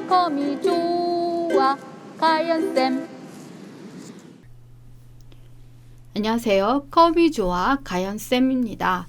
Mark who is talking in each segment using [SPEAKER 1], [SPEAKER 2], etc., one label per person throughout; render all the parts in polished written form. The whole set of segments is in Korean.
[SPEAKER 1] 컴이 좋아 가연쌤.
[SPEAKER 2] 안녕하세요. 컴이 좋아 가연쌤입니다.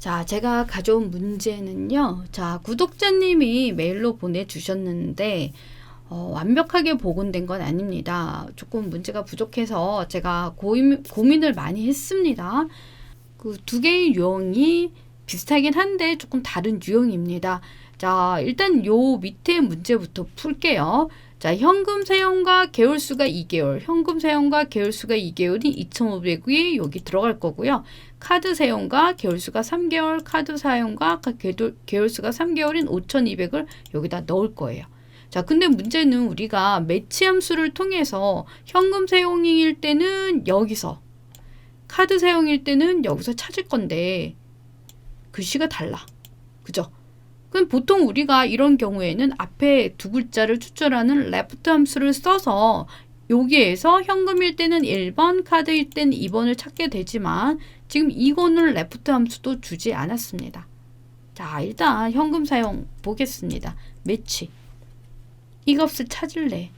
[SPEAKER 2] 자, 제가 가져온 문제는요. 자, 구독자님이 메일로 보내주셨는데 완벽하게 복원된 건 아닙니다. 조금 문제가 부족해서 제가 고민을 많이 했습니다. 그 두 개의 유형이 비슷하긴 한데 조금 다른 유형입니다. 자, 일단 요 밑에 문제부터 풀게요. 자, 현금 사용과 개월수가 2개월, 현금 사용과 개월수가 2개월인 2,500이 여기 들어갈 거고요. 카드 사용과 개월수가 3개월, 카드 사용과 개월수가 3개월인 5,200을 여기다 넣을 거예요. 자, 근데 문제는 우리가 매치 함수를 통해서 현금 사용일 때는 여기서, 카드 사용일 때는 여기서 찾을 건데 글씨가 달라. 그죠? 그럼 보통 우리가 이런 경우에는 앞에 두 글자를 추출하는 left 함수를 써서 여기에서 현금일 때는 1번, 카드일 때는 2번을 찾게 되지만 지금 이거는 left 함수도 주지 않았습니다. 자, 일단 현금 사용 보겠습니다. 매치. 이 값을 찾을래.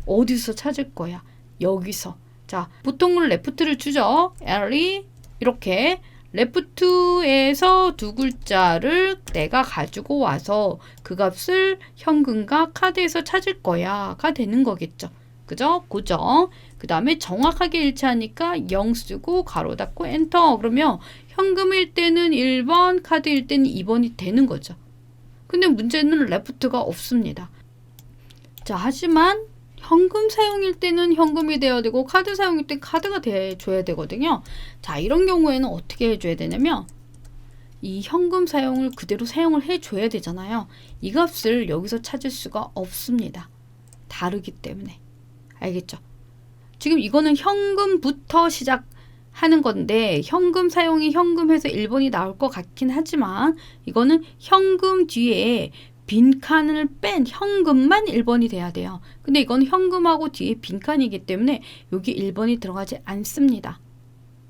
[SPEAKER 2] 어디서 찾을 거야? 여기서. 자, 보통은 left를 주죠. L이 이렇게 레프트에서 두 글자를 내가 가지고 와서 그 값을 현금과 카드에서 찾을 거야가 되는 거겠죠. 그죠? 고정. 그 다음에 정확하게 일치하니까 0 쓰고 가로 닫고 엔터. 그러면 현금일 때는 1번, 카드일 때는 2번이 되는 거죠. 근데 문제는 레프트가 없습니다. 자, 하지만 현금 사용일 때는 현금이 되어야 되고 카드 사용일 때 카드가 돼줘야 되거든요. 자, 이런 경우에는 어떻게 해줘야 되냐면 이 현금 사용을 그대로 사용을 해줘야 되잖아요. 이 값을 여기서 찾을 수가 없습니다. 다르기 때문에. 알겠죠? 지금 이거는 현금부터 시작하는 건데 현금 사용이 현금에서 1번이 나올 것 같긴 하지만 이거는 현금 뒤에 빈칸을 뺀 현금만 1번이 돼야 돼요. 근데 이건 현금하고 뒤에 빈칸이기 때문에 여기 1번이 들어가지 않습니다.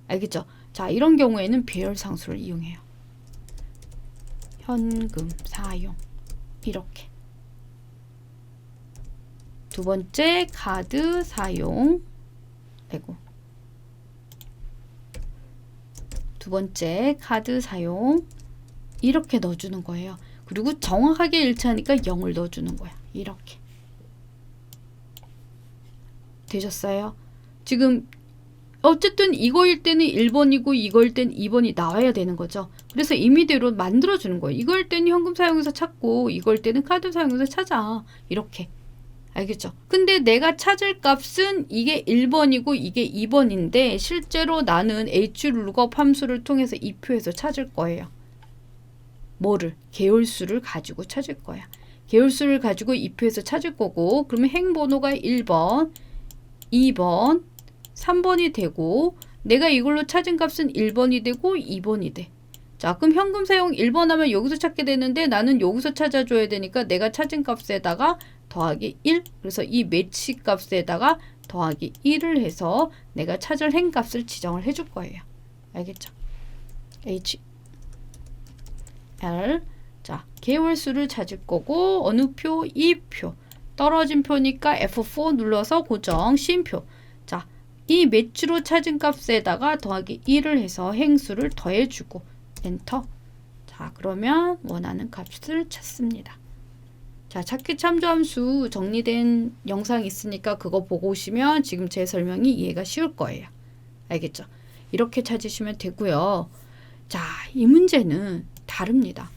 [SPEAKER 2] 알겠죠? 자, 이런 경우에는 배열상수를 이용해요. 현금 사용 이렇게. 두 번째 카드 사용. 두 번째 카드 사용 이렇게 넣어주는 거예요. 그리고 정확하게 일치하니까 0을 넣어주는 거야. 이렇게. 되셨어요? 지금 어쨌든 이거일 때는 1번이고 이거일 때는 2번이 나와야 되는 거죠. 그래서 임의대로 만들어주는 거예요. 이거일 때는 현금 사용해서 찾고 이거일 때는 카드 사용해서 찾아. 이렇게. 알겠죠? 근데 내가 찾을 값은 이게 1번이고 이게 2번인데 실제로 나는 HLOOKUP 함수를 통해서 이 표에서 찾을 거예요. 뭐를? 개월수를 가지고 찾을 거야. 개월수를 가지고 이 표에서 찾을 거고 그러면 행번호가 1번, 2번, 3번이 되고 내가 이걸로 찾은 값은 1번이 되고 2번이 돼. 자, 그럼 현금 사용 1번 하면 여기서 찾게 되는데 나는 여기서 찾아줘야 되니까 내가 찾은 값에다가 더하기 1. 그래서 이 매치 값에다가 더하기 1을 해서 내가 찾을 행 값을 지정을 해줄 거예요. 알겠죠? L. 자, 개월수를 찾을 거고 어느 표? 이 표. 떨어진 표니까 F4 눌러서 고정 쉼표. 자, 이 매치로 찾은 값에다가 더하기 1을 해서 행수를 더해주고 엔터. 자, 그러면 원하는 값을 찾습니다. 자, 찾기 참조함수 정리된 영상 있으니까 그거 보고 오시면 지금 제 설명이 이해가 쉬울 거예요. 알겠죠? 이렇게 찾으시면 되고요. 자, 이 문제는 다릅니다.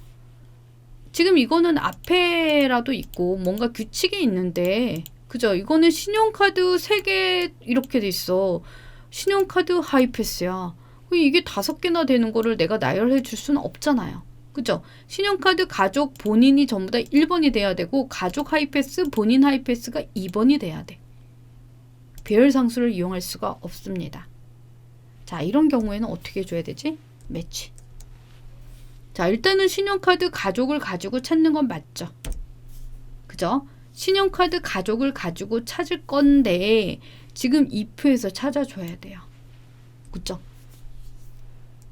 [SPEAKER 2] 지금 이거는 앞에라도 있고 뭔가 규칙이 있는데 그죠? 이거는 신용카드 3개 이렇게 돼 있어. 신용카드 하이패스야. 이게 5개나 되는 거를 내가 나열해 줄 수는 없잖아요. 그죠? 신용카드 가족 본인이 전부 다 1번이 돼야 되고 가족 하이패스 본인 하이패스가 2번이 돼야 돼. 배열상수를 이용할 수가 없습니다. 자, 이런 경우에는 어떻게 해줘야 되지? 매치. 자, 일단은 신용카드 가족을 가지고 찾는 건 맞죠? 그죠? 신용카드 가족을 가지고 찾을 건데 지금 이 표에서 찾아줘야 돼요. 그죠?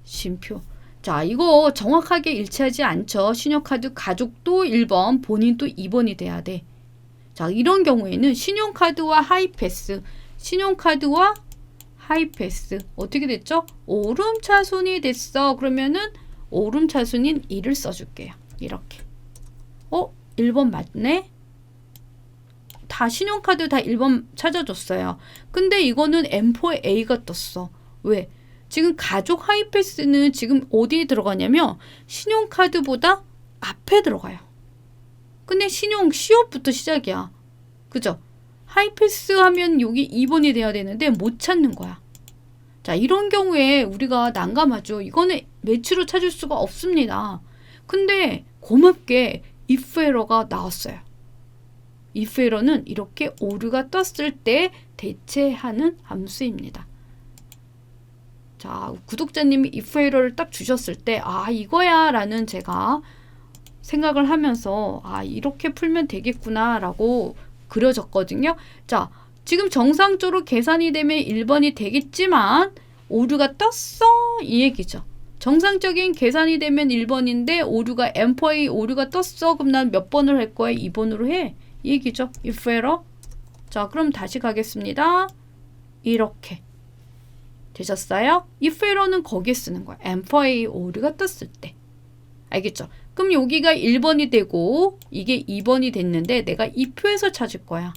[SPEAKER 2] 쉼표. 자, 이거 정확하게 일치하지 않죠. 신용카드 가족도 1번, 본인도 2번이 돼야 돼. 자, 이런 경우에는 신용카드와 하이패스, 신용카드와 하이패스 어떻게 됐죠? 오름차순이 됐어. 그러면은 오름차순인 2를 써줄게요. 이렇게. 1번 맞네? 다 신용카드 다 1번 찾아줬어요. 근데 이거는 M4A가 떴어. 왜? 지금 가족 하이패스는 지금 어디에 들어가냐면 신용카드보다 앞에 들어가요. 근데 신용 시옷부터 시작이야. 그죠? 하이패스 하면 여기 2번이 돼야 되는데 못 찾는 거야. 자, 이런 경우에 우리가 난감하죠. 이거는 매치로 찾을 수가 없습니다. 근데 고맙게 if 에러가 나왔어요. if 에러는 이렇게 오류가 떴을 때 대체하는 함수입니다. 자, 구독자님이 if 에러를 딱 주셨을 때 이거야 라는 제가 생각을 하면서 이렇게 풀면 되겠구나 라고 그려졌거든요. 자, 지금 정상적으로 계산이 되면 1번이 되겠지만 오류가 떴어 이 얘기죠. 정상적인 계산이 되면 1번인데 오류가 M4A 오류가 떴어. 그럼 난 몇 번을 할 거야? 2번으로 해. 이 얘기죠. if error. 자, 그럼 다시 가겠습니다. 이렇게 되셨어요? if error는 거기에 쓰는 거야. M4A 오류가 떴을 때. 알겠죠? 그럼 여기가 1번이 되고 이게 2번이 됐는데 내가 이 표에서 찾을 거야.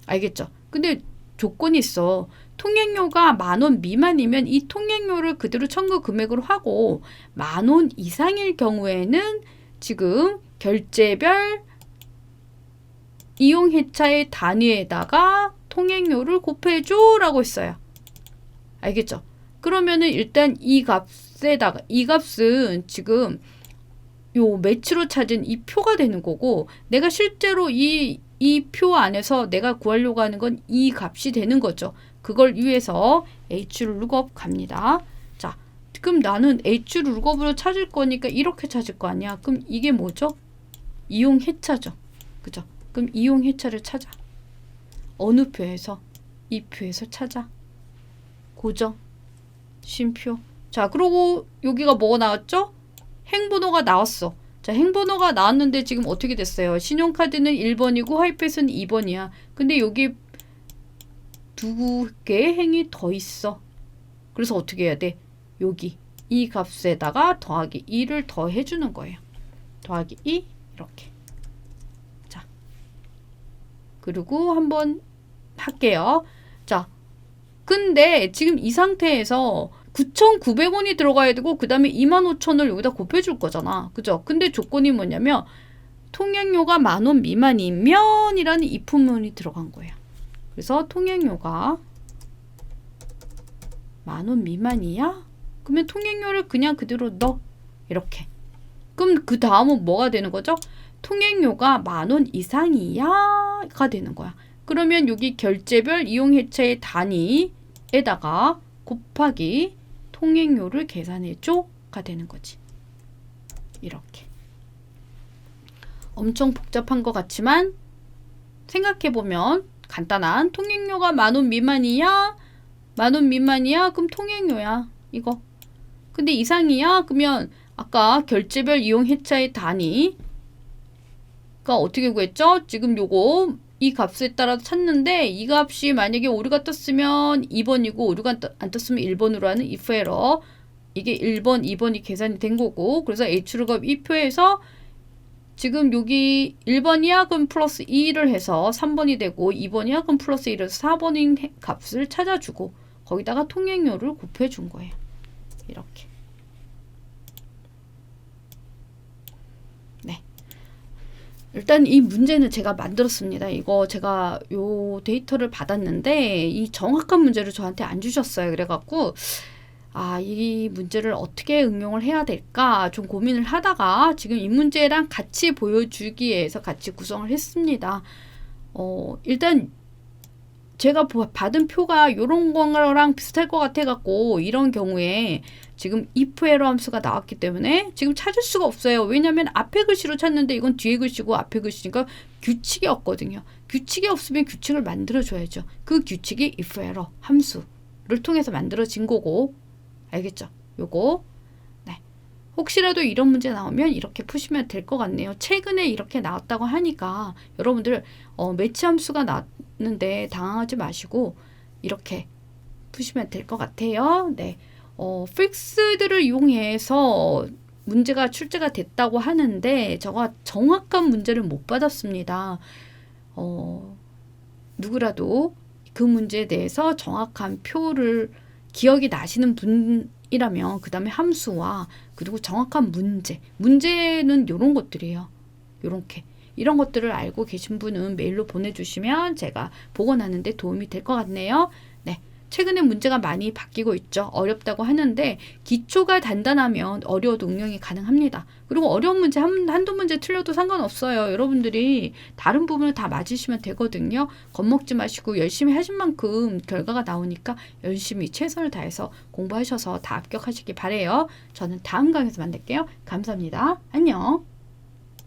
[SPEAKER 2] 알겠죠? 근데 조건이 있어. 통행료가 10,000원 미만이면 이 통행료를 그대로 청구 금액으로 하고 10,000원 이상일 경우에는 지금 결제별 이용회차의 단위에다가 통행료를 곱해줘 라고 했어요. 알겠죠? 그러면은 일단 이 값에다가 이 값은 지금 요 매치로 찾은 이 표가 되는 거고 내가 실제로 이 표 안에서 내가 구하려고 하는 건 이 값이 되는 거죠. 그걸 위해서 H룩업 갑니다. 자, 그럼 나는 H룩업으로 찾을 거니까 이렇게 찾을 거 아니야. 그럼 이게 뭐죠? 이용회차죠. 그죠? 그럼 이용회차를 찾아. 어느 표에서? 이 표에서 찾아. 고정. 쉼표. 자, 그리고 여기가 뭐가 나왔죠? 행번호가 나왔어. 자, 행번호가 나왔는데 지금 어떻게 됐어요? 신용카드는 1번이고 하이패스는 2번이야. 근데 여기 두 개의 행이 더 있어. 그래서 어떻게 해야 돼? 여기 이 값에다가 더하기 2를 더해주는 거예요. 더하기 2 이렇게. 자, 그리고 한번 할게요. 자, 근데 지금 이 상태에서 9,900원이 들어가야 되고 그 다음에 25,000원을 여기다 곱해줄 거잖아. 그죠? 근데 조건이 뭐냐면 통행료가 10,000원 미만이면 이라는 if문이 들어간 거예요. 그래서 통행료가 10,000원 미만이야? 그러면 통행료를 그냥 그대로 넣어. 이렇게. 그럼 그 다음은 뭐가 되는 거죠? 통행료가 10,000원 이상이야? 가 되는 거야. 그러면 여기 결제별 이용회차의 단위에다가 곱하기 통행료를 계산해줘 가 되는 거지. 이렇게. 엄청 복잡한 것 같지만 생각해보면 간단한 통행료가 10,000원 미만이야? 10,000원 미만이야? 그럼 통행료야. 이거. 근데 이상이야? 그러면 아까 결제별 이용회차의 단위가 어떻게 구했죠? 지금 요거 이 값에 따라 찾는데 이 값이 만약에 오류가 떴으면 2번이고 오류가 안 떴으면 1번으로 하는 if error. 이게 1번, 2번이 계산이 된 거고 그래서 H룩업 이 표에서 지금 여기 1번이야? 그럼 플러스 2를 해서 3번이 되고 2번이야? 그럼 플러스 1을 해서 4번인 값을 찾아주고 거기다가 통행료를 곱해준 거예요. 이렇게. 네. 일단 이 문제는 제가 만들었습니다. 이거 제가 요 데이터를 받았는데 이 정확한 문제를 저한테 안 주셨어요. 그래갖고 이 문제를 어떻게 응용을 해야 될까 좀 고민을 하다가 지금 이 문제랑 같이 보여주기 위해서 같이 구성을 했습니다. 일단 제가 받은 표가 요런 거랑 비슷할 것 같아갖고 이런 경우에 지금 if error 함수가 나왔기 때문에 지금 찾을 수가 없어요. 왜냐면 앞에 글씨로 찾는데 이건 뒤에 글씨고 앞에 글씨니까 규칙이 없거든요. 규칙이 없으면 규칙을 만들어줘야죠. 그 규칙이 if error 함수를 통해서 만들어진 거고 알겠죠? 요거. 네. 혹시라도 이런 문제 나오면 이렇게 푸시면 될 것 같네요. 최근에 이렇게 나왔다고 하니까 여러분들 매치 함수가 나왔는데 당황하지 마시고 이렇게 푸시면 될 것 같아요. 네, 픽스들을 이용해서 문제가 출제가 됐다고 하는데 제가 정확한 문제를 못 받았습니다. 누구라도 그 문제에 대해서 정확한 표를 기억이 나시는 분이라면 그 다음에 함수와 그리고 정확한 문제는 이런 것들이에요. 요렇게 이런 것들을 알고 계신 분은 메일로 보내주시면 제가 복원하는데 도움이 될 것 같네요. 네, 최근에 문제가 많이 바뀌고 있죠. 어렵다고 하는데 기초가 단단하면 어려워도 응용이 가능합니다. 그리고 어려운 문제 한두 문제 틀려도 상관없어요. 여러분들이 다른 부분을 다 맞으시면 되거든요. 겁먹지 마시고 열심히 하신 만큼 결과가 나오니까 열심히 최선을 다해서 공부하셔서 다 합격하시기 바래요. 저는 다음 강의에서 만날게요. 감사합니다. 안녕.